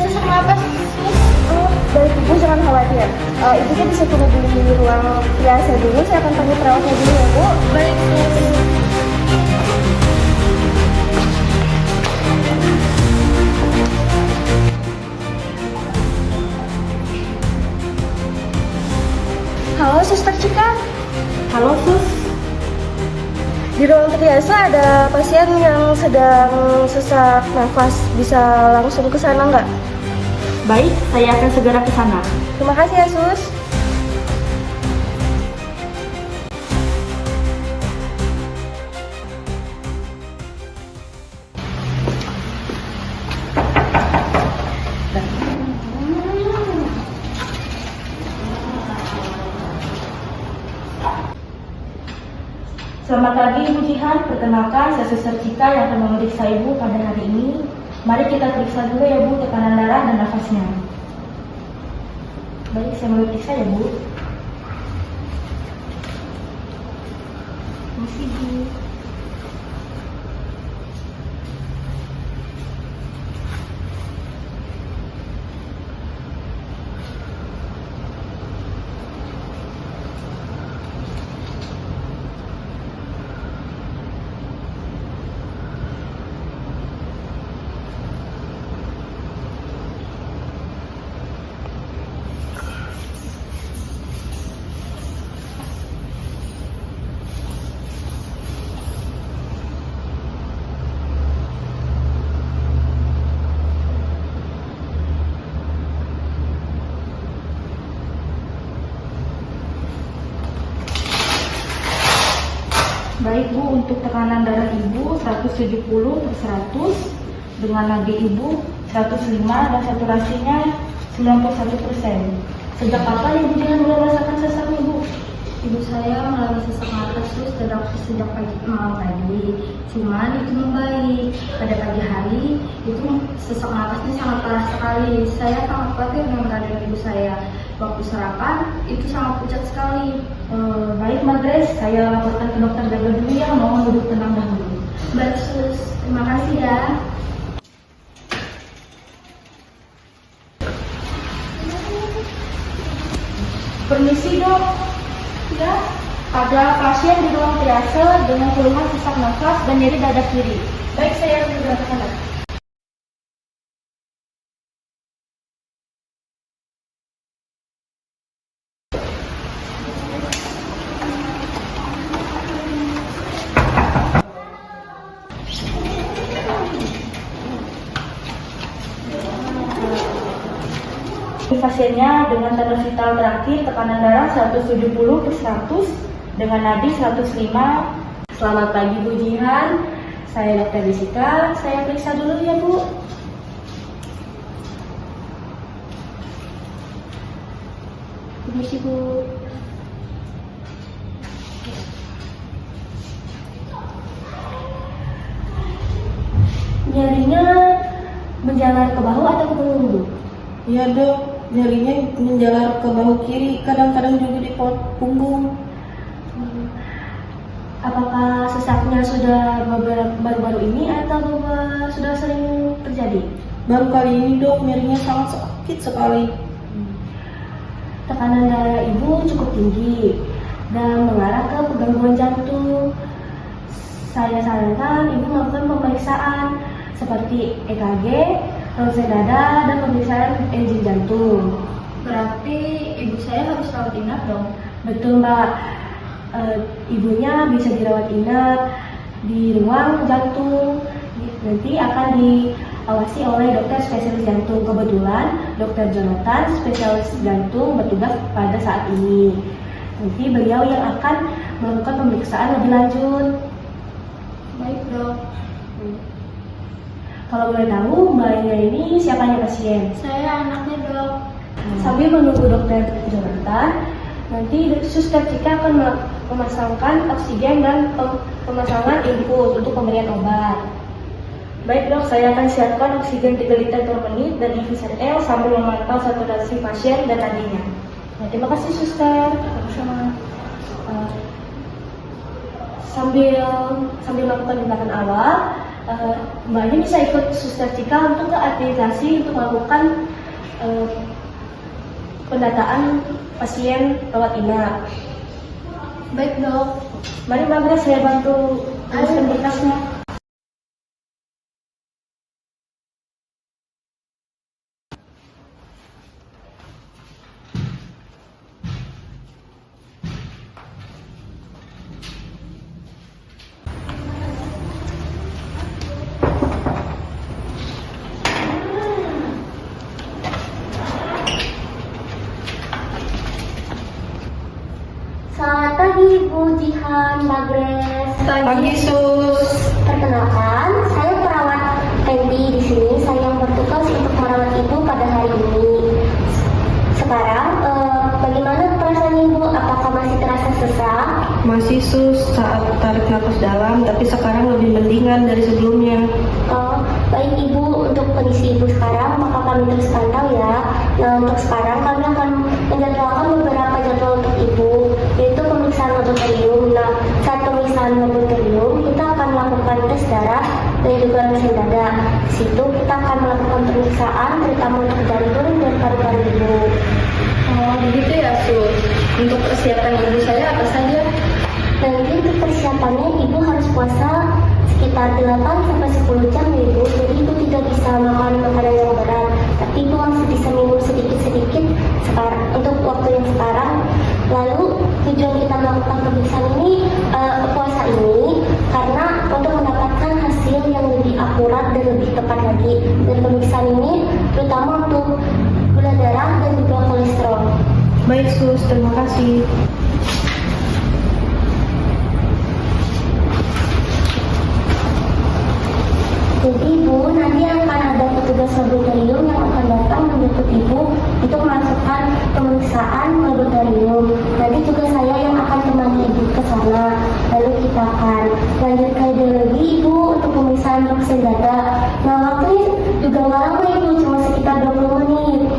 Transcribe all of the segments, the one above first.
sesak napas. Oh, baik Ibu, jangan khawatir. Ibunya bisa tunggu dulu di ruang triase dulu. Saya akan panggil perawatnya dulu ya Bu. Baik, sus. Halo, Suster Cika. Halo sus, Di ruang triase ada pasien yang sedang sesak nafas. Bisa langsung ke sana nggak? baik, saya akan segera ke sana. Terima kasih ya, Sus. Selamat pagi Ibu Jihan, perkenalkan saya Suster Cika yang akan memeriksa Ibu pada hari ini. Mari kita periksa dulu ya Bu, tekanan darah dan nafasnya. Baik, saya mulai periksa ya Bu. Masih Bu. Baik Bu, untuk tekanan darah Ibu 170/100 dengan nadi Ibu 105 dan saturasinya 91%. Sejak kapan Ibu Jihan mulai merasakan sesak Ibu? Ibu saya mengalami sesak napas sus sejak pagi malam tadi. Cuman itu membaik. Pada pagi hari itu sesak napasnya sangat parah sekali. Saya sangat khawatir dengan keadaan ibu saya. Waktu sarapan itu sangat pucat sekali. Baik Mbak Grace, saya laporkan ke dokter jaga dulu ya, mohon duduk tenang dahulu. Baik sus, terima kasih ya. Permisi dok. Ya, ada pasien di ruang triase dengan keluhan sesak nafas dan nyeri dada kiri. Baik, saya akan segera ke sana. Pasiennya dengan tanda vital terakhir tekanan darah 170/100 dengan nadi 105. Selamat pagi Bu Jihan. Saya Dr. Jessica. Saya periksa dulu ya Bu. Permisi Bu. Nyerinya menjalar ke bahu atau ke punggung Bu? Iya dok, nyerinya menjalar ke bahu kiri, kadang-kadang juga di punggung. Apakah sesaknya sudah baru-baru ini atau sudah sering terjadi? Baru kali ini dok, nyerinya sangat sakit sekali. Tekanan darah Ibu cukup tinggi dan mengarah ke gangguan jantung. Saya sarankan Ibu melakukan pemeriksaan seperti EKG, ronsen dada, dan pemeriksaan enzim jantung. Berarti ibu saya harus rawat inap dong. Betul Mbak. Ibunya bisa dirawat inap di ruang jantung. Nanti akan diawasi oleh dokter spesialis jantung. Kebetulan Dr. Jonathan spesialis jantung bertugas pada saat ini. Nanti beliau yang akan melakukan pemeriksaan lebih lanjut. Baik dok. Kalau boleh tahu, Mbaknya ini siapanya pasien? Saya anaknya dok. Sambil menunggu Dokter Jonathan, nanti Suster Cika akan memasangkan oksigen dan pemasangan infus untuk pemberian obat. Baik dok, saya akan siapkan oksigen 3 liter per menit dan infusan L sambil memantau saturasi pasien dan nadinya. Nah, terima kasih Suster. Sama. Sambil melakukan tindakan awal, Mbaknya bisa ikut Suster Cika untuk ke administrasi untuk melakukan pendataan pasien rawat inap. Baik dok. Mari Mbak Grace, saya bantu tuliskan berkasnya. Selamat pagi Bu Jihan, Mbak Grace. Pagi Sus. Perkenalkan, saya perawat Fendi di sini. Saya yang bertugas untuk merawat Ibu pada hari ini. Sekarang, bagaimana perasaan Ibu? Apakah masih terasa sesak? Masih Sus saat tarik nafas dalam, tapi sekarang lebih mendingan dari sebelumnya. Oh, baik Ibu, untuk kondisi Ibu sekarang, maka kami terus pantau ya. Nah, untuk sekarang kami akan menjadwalkan beberapa jadwal untuk Ibu, yaitu pemeriksaan laboratorium. Nah, saat pemeriksaan laboratorium, kita akan melakukan tes darah dan juga mesin dada. Di situ kita akan melakukan pemeriksaan, terutama untuk jantung dan paru-paru Ibu. Oh begitu ya Sus. Untuk persiapan ibu saya apa saja? Nanti untuk persiapannya Ibu harus puasa sekitar 8-10 jam ya Ibu. Jadi Ibu tidak bisa makan makanan yang berat, tapi Ibu masih bisa minum sedikit-sedikit sekarang untuk waktu yang sekarang. Lalu tujuan kita melakukan pemeriksaan ini, puasa ini, karena untuk mendapatkan hasil yang lebih akurat dan lebih tepat lagi. Dan pemeriksaan ini terutama untuk gula darah dan juga kolesterol. Baik Sus, terima kasih. Jadi Ibu, nanti akan ada petugas laboratorium yang akan datang menjemput Ibu untuk melakukan pemeriksaan laboratorium. Nanti juga saya yang akan temani Ibu ke sana. Lalu kita akan lanjutkan ideologi Ibu untuk pemeriksaan vaksin dada. Nah, waktunya juga nggak lama Ibu, cuma sekitar 20 menit.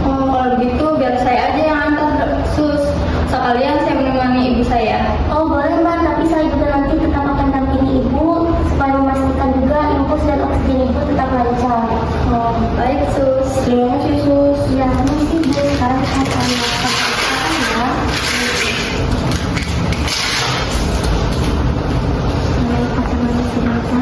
Oh kalau begitu biar saya aja yang antar Sus. Sekalian saya menemani ibu saya. Oh boleh Mbak, tapi saya juga nanti tetap akan dampingi Ibu supaya memastikan juga infus dan oksigen Ibu tetap lancar. Oh baik Sus. Terima kasih Sus. Ya, permisi Bu. Sekarang kita akan melakukan pemeriksaan ya. Mulai pasangan senjata.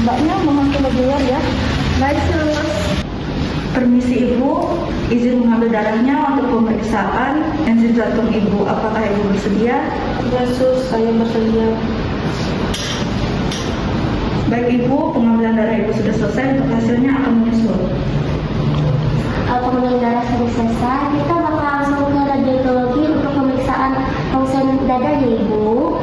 Mbaknya mohon tunggu di luar ya. Baik, sus. Permisi Ibu, izin mengambil darahnya untuk pemeriksaan enzim jantung Ibu. Apakah Ibu bersedia? Ya sus, saya bersedia. Baik Ibu, pengambilan darah Ibu sudah selesai, untuk hasilnya akan menyusul. Pengambilan darah sudah selesai, kita bakal langsung ke radiologi untuk pemeriksaan ronsen dada ya Ibu.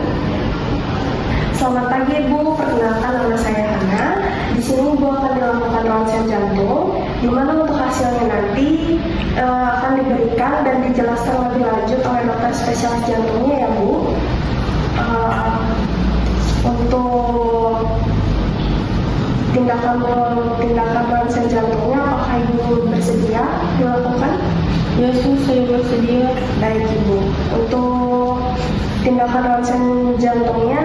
Selamat pagi Ibu, perkenalkan nama saya Hana. Di sini Ibu akan dilakukan ronsen jantung, di mana untuk hasilnya nanti akan diberikan dan dijelaskan lebih lanjut oleh dokter spesialis jantungnya ya Bu. Untuk tindakan ronsen jantungnya, apakah Ibu bersedia dilakukan? Ya sus, saya bersedia. Baik Ibu, untuk tindakan ronsen jantungnya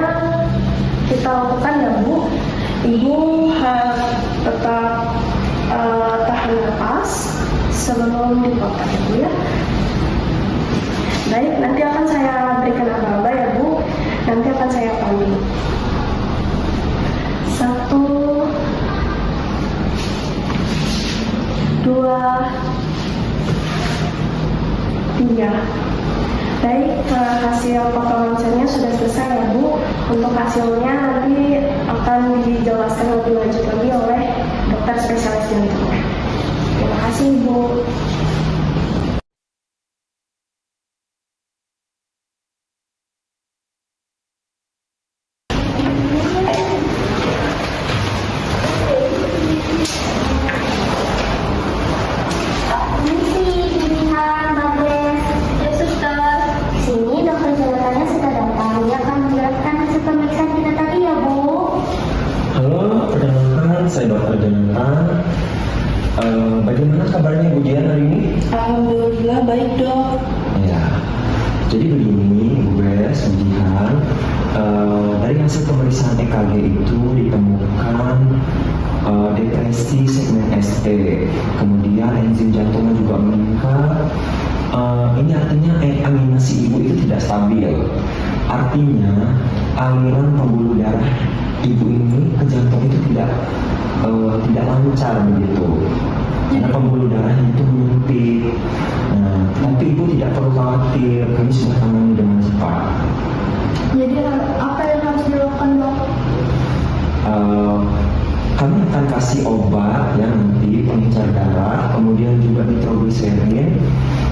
kita lakukan ya Bu. Ibu harus tetap tahan nafas sebelum dipotong ya Bu ya. Baik, nanti akan saya berikan aba-aba ya Bu. Nanti akan saya panggil. 1, 2, 3. Baik, hasil foto ronsennya sudah selesai ya Bu. Untuk hasilnya nanti akan dijelaskan lebih lanjut lagi oleh dokter spesialis jantung. Terima kasih Bu. Permisi, pilihan Bagres. Ya, suster. Sini dokter Jonathan sudah datang. Dia akan menjelaskan hasil pemeriksaan kita tadi ya Bu. Halo, perkenalkan saya Dr. Jonathan. Bagaimana kabarnya Bu Dian hari ini? Alhamdulillah baik dok. Ya, jadi begini Bu Bes, Bu Jihan, dari hasil pemeriksaan EKG itu ditemukan depresi segmen ST, kemudian enzim jantungnya juga meningkat. Ini artinya aminasi ibu itu tidak stabil. Artinya aliran pembuluh darah ibu ini ke jantung itu tidak lancar begitu, karena pembuluh darahnya itu menyempit. Nah, tapi ibu tidak perlu khawatir, kami sudah tangani dengan cepat. Jadi apa yang harus dilakukan, Dok? Kami akan kasih obat ya nanti pengencer darah, kemudian juga nitrogliserin.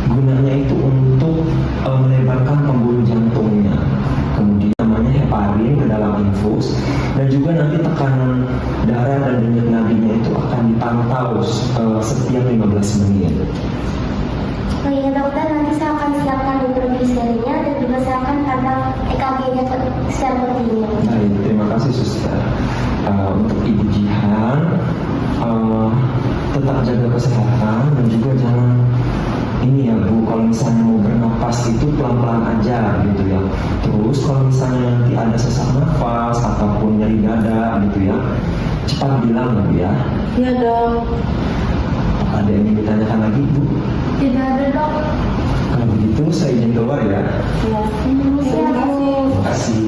Gunanya itu untuk melebarkan pembuluh jantungnya. Kemudian namanya heparin ke dalam infus, dan juga nanti tekanan darah dan denyut nadinya itu akan dipantau setiap 15 menit. Oh iya dokter, nanti saya akan siapkan nitrogliserinnya dan juga saya akan pantau EKG-nya secara bertahap. Baik, terima kasih suster. Untuk Ibu Jihan, tetap jaga kesehatan dan juga jangan ini ya Bu, kalau misalnya mau bernapas itu pelan-pelan aja gitu ya. Terus kalau misalnya nanti ada sesak nafas ataupun nyeri dada gitu ya, cepat bilang ya Bu ya. Iya dok. Ada yang ingin ditanyakan lagi Bu? Tidak ada, Dok. Kalau begitu saya izin keluar ya. Ya. Terima kasih. Terima kasih.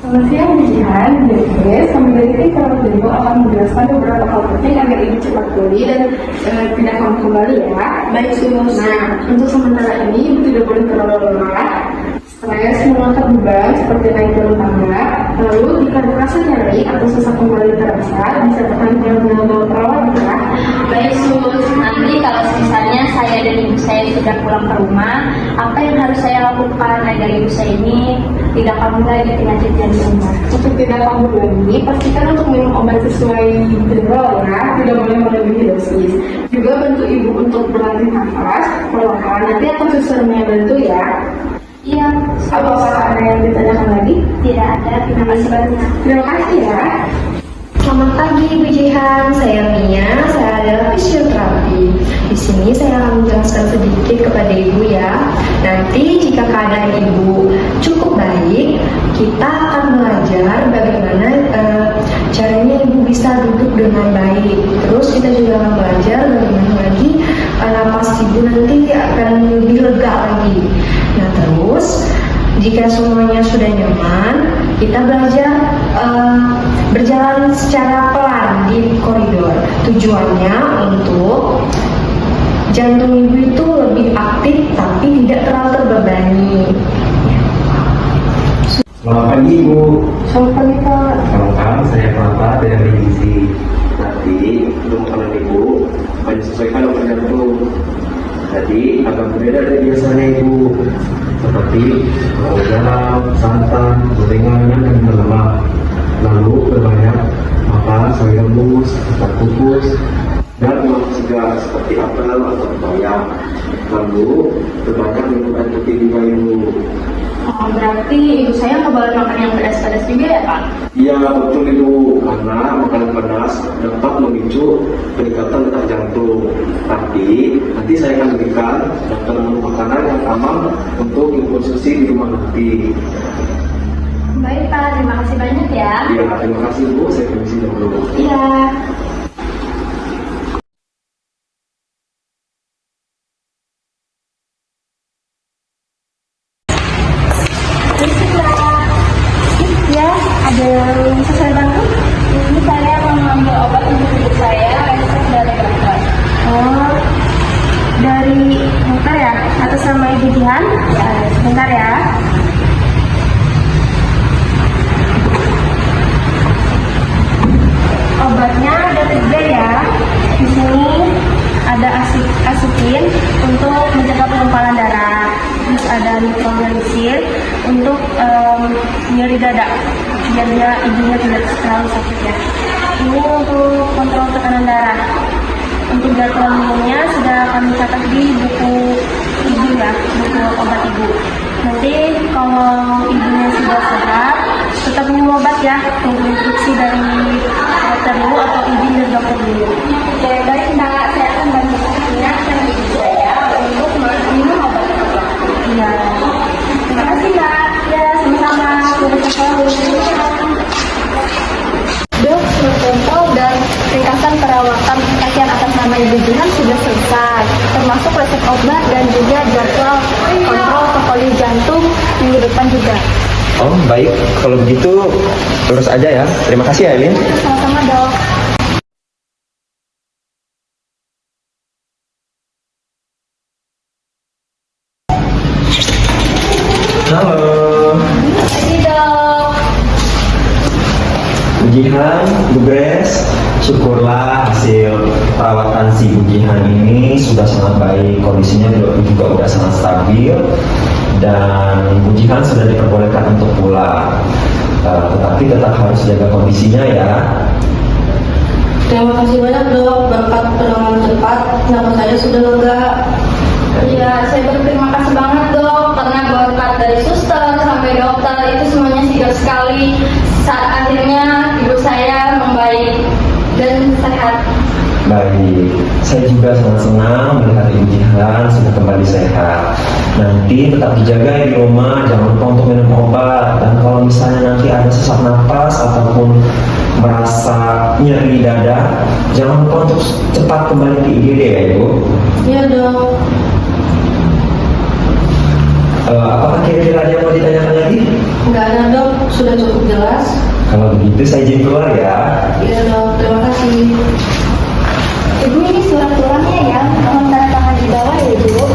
Selamat siang, Bu Jihan. Jadi, sambil dari tim perawat ibu akan menjelaskan beberapa hal penting agar ibu cepat pulih dan tidak kamu kembali ya. Baik sus. Nah, untuk sementara ini ibu tidak boleh terlalu lelah, stres, mengangkat beban seperti naik turun tangga. Lalu jika terasa nyeri atau sesak kembali terasa, bisa tekan jam perawat ya. Baik, Sus. Nanti kalau misalnya saya dan ibu saya sudah pulang ke rumah, apa yang harus saya lakukan agar ibu saya ini tidak kambuh lagi penyakit jantung? Untuk tidak kambuh lagi, pastikan untuk minum obat sesuai jadwal ya, tidak boleh melebihi dosis. Juga bantu ibu untuk berlatih nafas, perlahan. Nanti akan susternya bantu ya. Iya, Apakah ada yang ditanyakan lagi? tidak ada. Terima kasih banyak. Terima kasih ya. Selamat pagi Bu Jihan, saya Mia, saya adalah fisioterapi. Di sini saya akan menjelaskan sedikit kepada Ibu ya. Nanti jika keadaan Ibu cukup baik, kita akan belajar bagaimana caranya Ibu bisa duduk dengan baik. Terus kita juga akan belajar bagaimana lagi napas Ibu nanti akan lebih lega lagi. Jika semuanya sudah nyaman, kita belajar berjalan secara pelan di koridor. Tujuannya untuk jantung ibu itu lebih aktif tapi tidak terlalu terbebani. Selamat pagi Ibu. Selamat pagi Pak. Kenalkan, saya Papa dari gizi. Nanti untuk makanan Ibu akan disesuaikan dengan jantung. Jadi agak berbeda dari biasanya Ibu. Seperti garam, santan, gorengan dan berlemak. Lalu berbanyak makan sayur rebus, ikan kukus, dan buah segar seperti apel atau pepaya. Lalu berbanyak minum air putih juga Ibu. Oh, berarti ibu saya nggak boleh makan yang pedas-pedas juga ya Pak? Iya betul Ibu, karena makanan pedas dapat memicu peningkatan detak jantung. Tapi nanti saya akan berikan daftar menu makanan yang aman untuk dikonsumsi di rumah nanti. Baik Pak, terima kasih banyak ya. Iya, terima kasih Bu, saya permisi dulu. Iya. Ya, ada yang bisa saya bantu? Ini saya mau mengambil obat untuk ibu saya, resep dari dokter. Oh, dari dokter ya? Atas nama Ibu Jihan? Ya, sebentar ya. Obatnya ada 3 ya. Di sini ada asipin untuk mencegah pengumpalan darah. Terus ada nitroglisil untuk nyeri dada. Biar ibunya tidak terlalu sakit ya. Ini untuk kontrol tekanan darah. Untuk jadwal minumnya sudah kami catat di buku ibu ya, buku obat ibu. Nanti kalau ibunya sudah sehat, tetap minum obat ya. Tunggu instruksi dari dokter dulu atau izin dari dokter dulu. Oke, baik Mbak, saya akan bantu mengingatkan ibu saya untuk minum obat obat. Iya. Terima kasih Mbak. Ya, sama-sama. Sudah selalu. Dok, surat kontrol dan ringkasan perawatan pasien atas nama Ibu Jihan sudah selesai, termasuk resep obat dan juga jadwal kontrol poli jantung minggu depan juga. Oh baik, kalau begitu lurus aja ya. Terima kasih ya Elin. Sama-sama dok. Halo. Ini dok. Bu Jihan, Bu Grace, syukurlah hasil perawatan si Bu Jihan ini sudah sangat baik, kondisinya juga udah sangat stabil dan Bu Jihan sudah diperbolehkan untuk pulang. Tetapi tetap harus jaga kondisinya ya. Terima kasih banyak Dok, berkat penanganan cepat, nafas saya sudah lega. Iya, saya berterima kasih banget dok, karena berkat dari suster sampai dokter itu semuanya sigap sekali. Saat akhirnya ibu saya membaik dan sehat. Baik, saya juga sangat senang melihat Ibu Jihan sudah kembali sehat. Nanti tetap dijaga ya di rumah, jangan lupa untuk minum obat. Dan kalau misalnya nanti ada sesak napas ataupun merasa nyeri dada, jangan lupa untuk cepat kembali ke IGD ya Ibu. Iya Dok. Apakah kira-kira ada yang mau ditanyakan lagi? Enggak ada Dok, sudah cukup jelas. Kalau begitu saya izin keluar ya. Iya Dok, terima kasih. Ibu ini surat tulangnya ya, mohon tanda tangan di bawah ya ibu.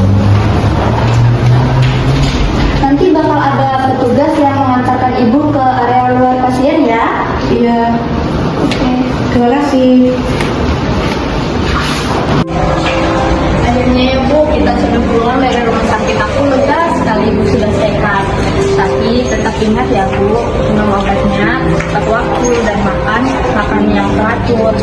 Nanti bakal ada petugas yang mengantarkan ibu ke area luar pasien ya. Iya, Oke. terima kasih. Akhirnya ya Bu, kita sudah pulang dari rumah sakit. Aku lega sekali ibu sudah sehat. Tapi tetap ingat ya Bu, minum obatnya tepat waktu dan makan yang teratur.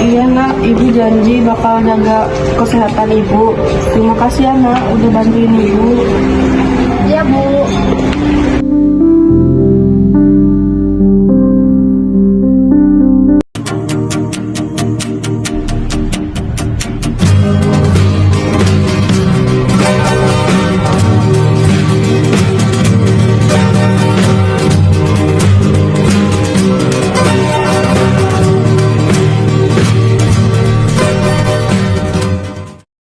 Iya Nak, Ibu janji bakal jaga kesehatan Ibu. Terima kasih ya Nak, udah bantuin Ibu.